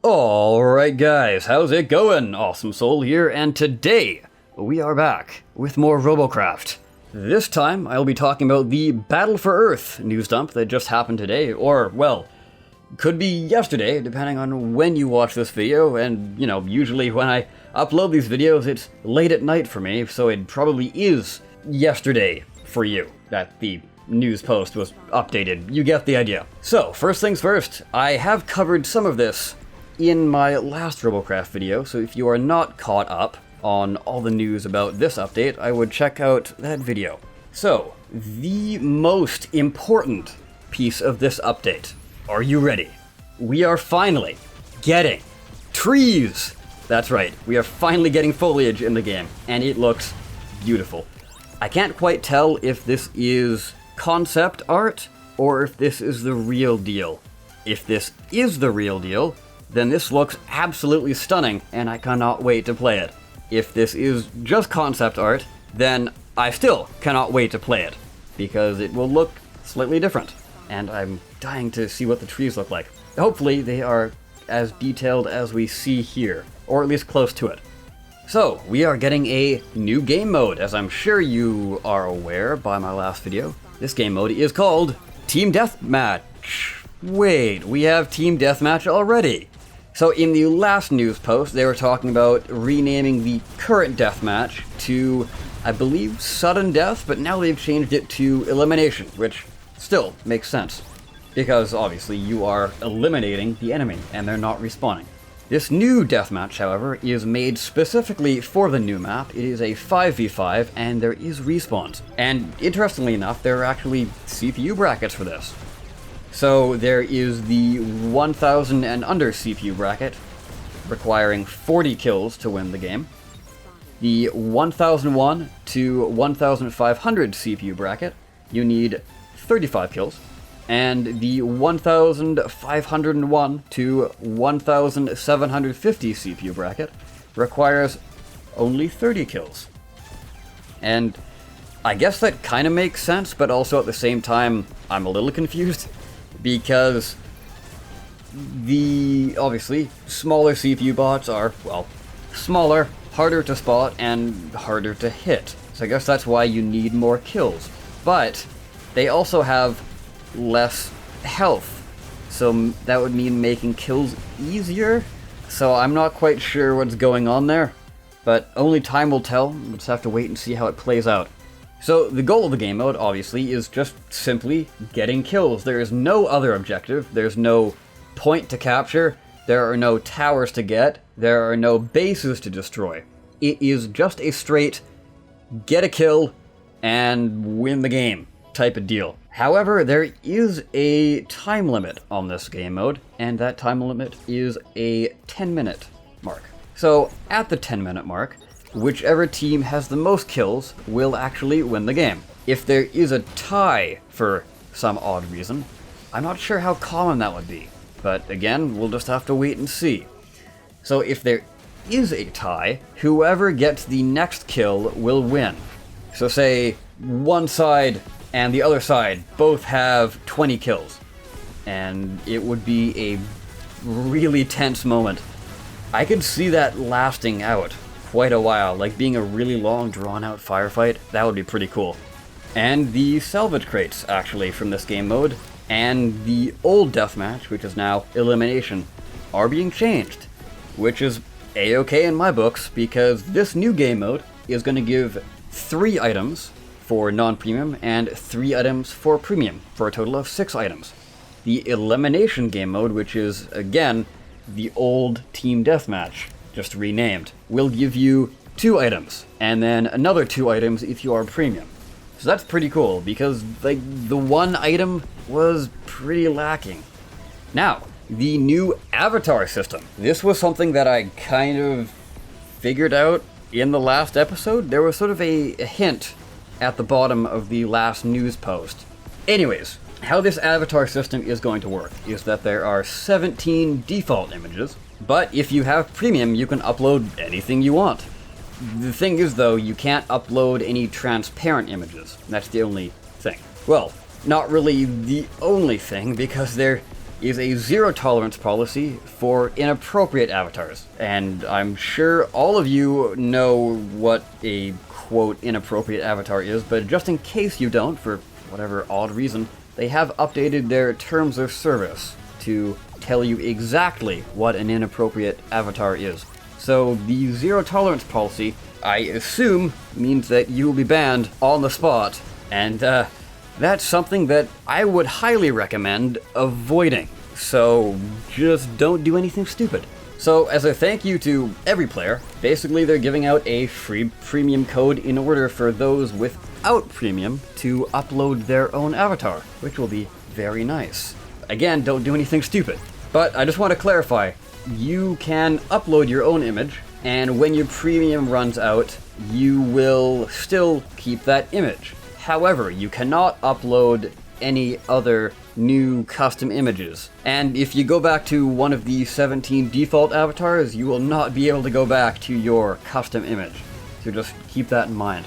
Alright guys, how's it going? Awesome Soul here, and today we are back with more Robocraft. This time I'll be talking about the Battle for Earth news dump that just happened today, or, well, could be yesterday, depending on when you watch this video, and, you know, usually when I upload these videos it's late at night for me, so it probably is yesterday for you that the news post was updated. You get the idea. So, first things first, I have covered some of this in my last Robocraft video, so if you are not caught up on all the news about this update, I would check out that video. So, the most important piece of this update. Are you ready? We are finally getting trees! That's right, we are finally getting foliage in the game, and it looks beautiful. I can't quite tell if this is concept art, or if this is the real deal. If this is the real deal, then this looks absolutely stunning, and I cannot wait to play it. If this is just concept art, then I still cannot wait to play it, because it will look slightly different, and I'm dying to see what the trees look like. Hopefully they are as detailed as we see here, or at least close to it. So, we are getting a new game mode, as I'm sure you are aware by my last video. This game mode is called Team Deathmatch. Wait, we have Team Deathmatch already. So in the last news post, they were talking about renaming the current deathmatch to, I believe, sudden death, but now they've changed it to elimination, which still makes sense, because obviously you are eliminating the enemy and they're not respawning. This new deathmatch, however, is made specifically for the new map. It is a 5v5 and there is respawns. And interestingly enough, there are actually CPU brackets for this. So there is the 1000 and under CPU bracket, requiring 40 kills to win the game. The 1001 to 1500 CPU bracket, you need 35 kills. And the 1501 to 1750 CPU bracket requires only 30 kills. And I guess that kind of makes sense, but also at the same time, I'm a little confused. Because the, obviously, smaller CPU bots are, well, smaller, harder to spot, and harder to hit. So I guess that's why you need more kills. But they also have less health, so that would mean making kills easier? So I'm not quite sure what's going on there, but only time will tell. We'll just have to wait and see how it plays out. So the goal of the game mode, obviously, is just simply getting kills. There is no other objective, there's no point to capture, there are no towers to get, there are no bases to destroy. It is just a straight, get a kill, and win the game type of deal. However, there is a time limit on this game mode, and that time limit is a 10-minute mark. So at the 10-minute mark, whichever team has the most kills will actually win the game. If there is a tie for some odd reason, I'm not sure how common that would be, but again, we'll just have to wait and see. So if there is a tie, whoever gets the next kill will win. So say one side and the other side both have 20 kills, and it would be a really tense moment. I could see that lasting out quite a while, like being a really long, drawn-out firefight. That would be pretty cool. And the salvage crates, actually, from this game mode, and the old deathmatch, which is now elimination, are being changed, which is a-okay in my books, because this new game mode is going to give 3 items for non-premium and 3 items for premium, for a total of 6 items. The elimination game mode, which is, again, the old team deathmatch, just renamed, will give you 2 items, and then another 2 items if you are premium. So that's pretty cool, because like the one item was pretty lacking. Now, the new avatar system. This was something that I kind of figured out in the last episode. There was sort of a hint at the bottom of the last news post. Anyways, how this avatar system is going to work is that there are 17 default images, but if you have premium, you can upload anything you want. The thing is, though, you can't upload any transparent images. That's the only thing. Well, not really the only thing, because there is a zero tolerance policy for inappropriate avatars. And I'm sure all of you know what a quote inappropriate avatar is, but just in case you don't, for whatever odd reason, they have updated their terms of service to tell you exactly what an inappropriate avatar is. So the zero tolerance policy, I assume, means that you will be banned on the spot, and that's something that I would highly recommend avoiding. So just don't do anything stupid. So as a thank you to every player, basically they're giving out a free premium code in order for those without premium to upload their own avatar, which will be very nice. Again, don't do anything stupid. But I just want to clarify, you can upload your own image, and when your premium runs out, you will still keep that image. However, you cannot upload any other new custom images. And if you go back to one of the 17 default avatars, you will not be able to go back to your custom image. So just keep that in mind.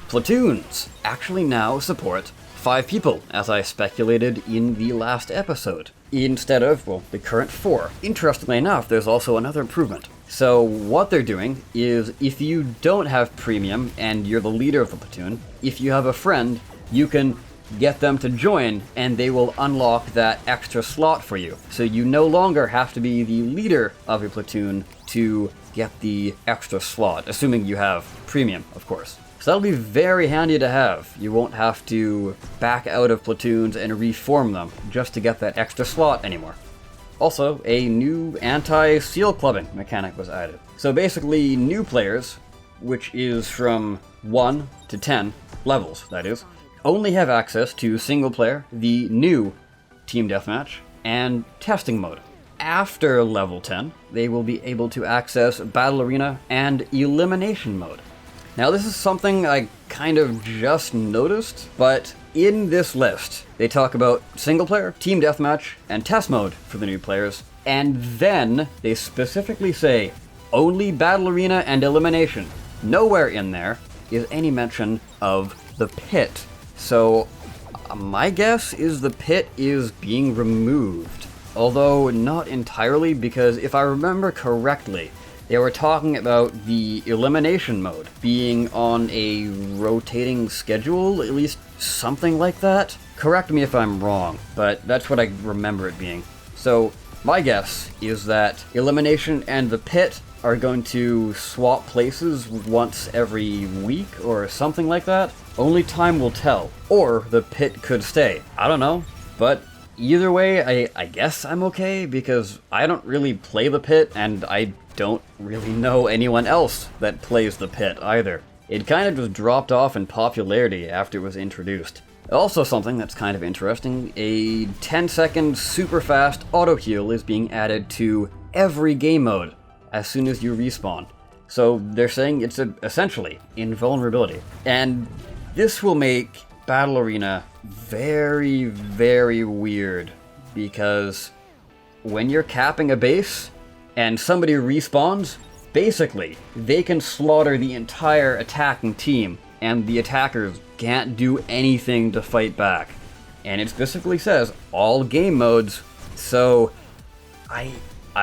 Platoons actually now support 5 people, as I speculated in the last episode, instead of, well, the current 4. Interestingly enough, there's also another improvement. So what they're doing is, if you don't have premium and you're the leader of the platoon, if you have a friend, you can get them to join and they will unlock that extra slot for you. So you no longer have to be the leader of your platoon to get the extra slot, assuming you have premium, of course. So that'll be very handy to have. You won't have to back out of platoons and reform them just to get that extra slot anymore. Also, a new anti-seal clubbing mechanic was added. So basically, new players, which is from 1 to 10 levels, that is, only have access to single player, the new team deathmatch, and testing mode. After level 10, they will be able to access battle arena and elimination mode. Now this is something I kind of just noticed, but in this list, they talk about single player, team deathmatch, and test mode for the new players, and then they specifically say only battle arena and elimination. Nowhere in there is any mention of the pit. So my guess is the pit is being removed, although not entirely, because if I remember correctly, they were talking about the elimination mode being on a rotating schedule, at least something like that. Correct me if I'm wrong, but that's what I remember it being. So my guess is that elimination and the pit are going to swap places once every week or something like that. Only time will tell. Or the pit could stay. I don't know. But either way, I guess I'm okay, because I don't really play the pit, and I don't really know anyone else that plays the pit either. It kind of just dropped off in popularity after it was introduced. Also something that's kind of interesting, a 10-second super fast auto heal is being added to every game mode as soon as you respawn. So they're saying it's essentially invulnerability. And this will make Battle Arena very, very weird, because when you're capping a base and somebody respawns, basically they can slaughter the entire attacking team and the attackers can't do anything to fight back. And it specifically says all game modes, so I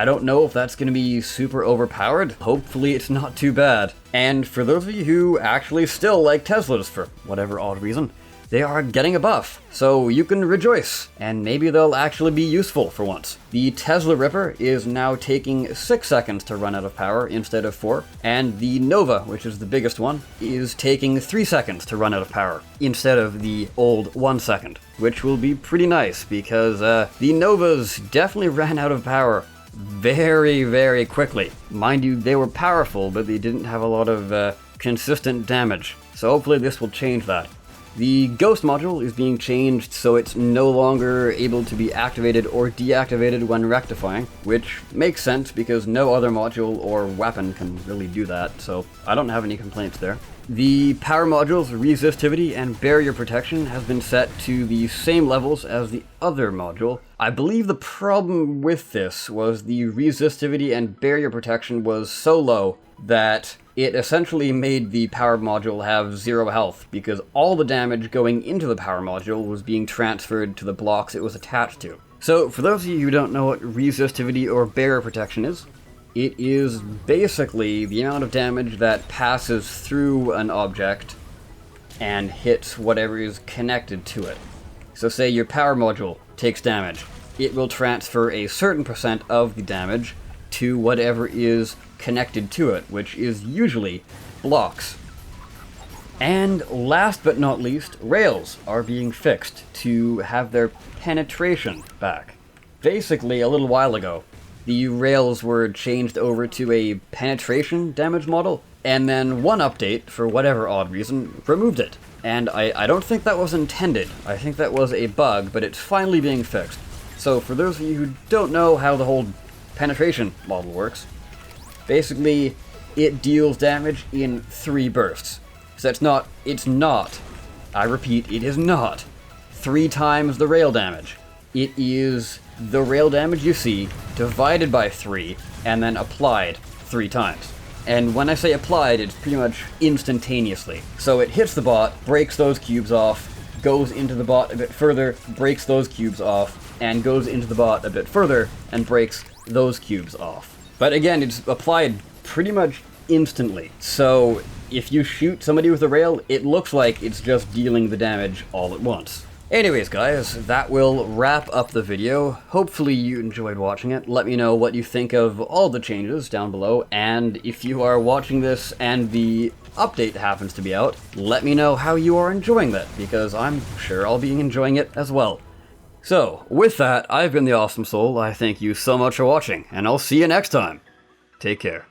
don't know if that's going to be super overpowered. Hopefully it's not too bad. And for those of you who actually still like Teslas for whatever odd reason, they are getting a buff, so you can rejoice, and maybe they'll actually be useful for once. The Tesla Ripper is now taking 6 seconds to run out of power instead of 4, and the Nova, which is the biggest one, is taking 3 seconds to run out of power instead of the old 1 second, which will be pretty nice, because the Novas definitely ran out of power very, very quickly. Mind you, they were powerful, but they didn't have a lot of consistent damage, so hopefully this will change that. The Ghost module is being changed so it's no longer able to be activated or deactivated when rectifying, which makes sense because no other module or weapon can really do that, so I don't have any complaints there. The power module's resistivity and barrier protection has been set to the same levels as the other module. I believe the problem with this was the resistivity and barrier protection was so low that it essentially made the power module have 0 health, because all the damage going into the power module was being transferred to the blocks it was attached to. So, for those of you who don't know what resistivity or barrier protection is, it is basically the amount of damage that passes through an object and hits whatever is connected to it. So say your power module takes damage, it will transfer a certain percent of the damage to whatever is connected to it, which is usually blocks. And last but not least, rails are being fixed to have their penetration back. Basically, a little while ago, the rails were changed over to a penetration damage model, and then one update, for whatever odd reason, removed it. And I don't think that was intended. I think that was a bug, but it's finally being fixed. So for those of you who don't know how the whole penetration model works, basically it deals damage in 3 bursts. So it's not, I repeat, it is not 3 times the rail damage. It is the rail damage you see divided by 3 and then applied 3 times. And when I say applied, it's pretty much instantaneously. So it hits the bot, breaks those cubes off, goes into the bot a bit further, breaks those cubes off, and goes into the bot a bit further and breaks those cubes off. But again, it's applied pretty much instantly. So if you shoot somebody with a rail, it looks like it's just dealing the damage all at once. Anyways guys, that will wrap up the video. Hopefully you enjoyed watching it. Let me know what you think of all the changes down below, and if you are watching this and the update happens to be out, let me know how you are enjoying that, because I'm sure I'll be enjoying it as well. So, with that, I've been the Awesome Soul. I thank you so much for watching, and I'll see you next time. Take care.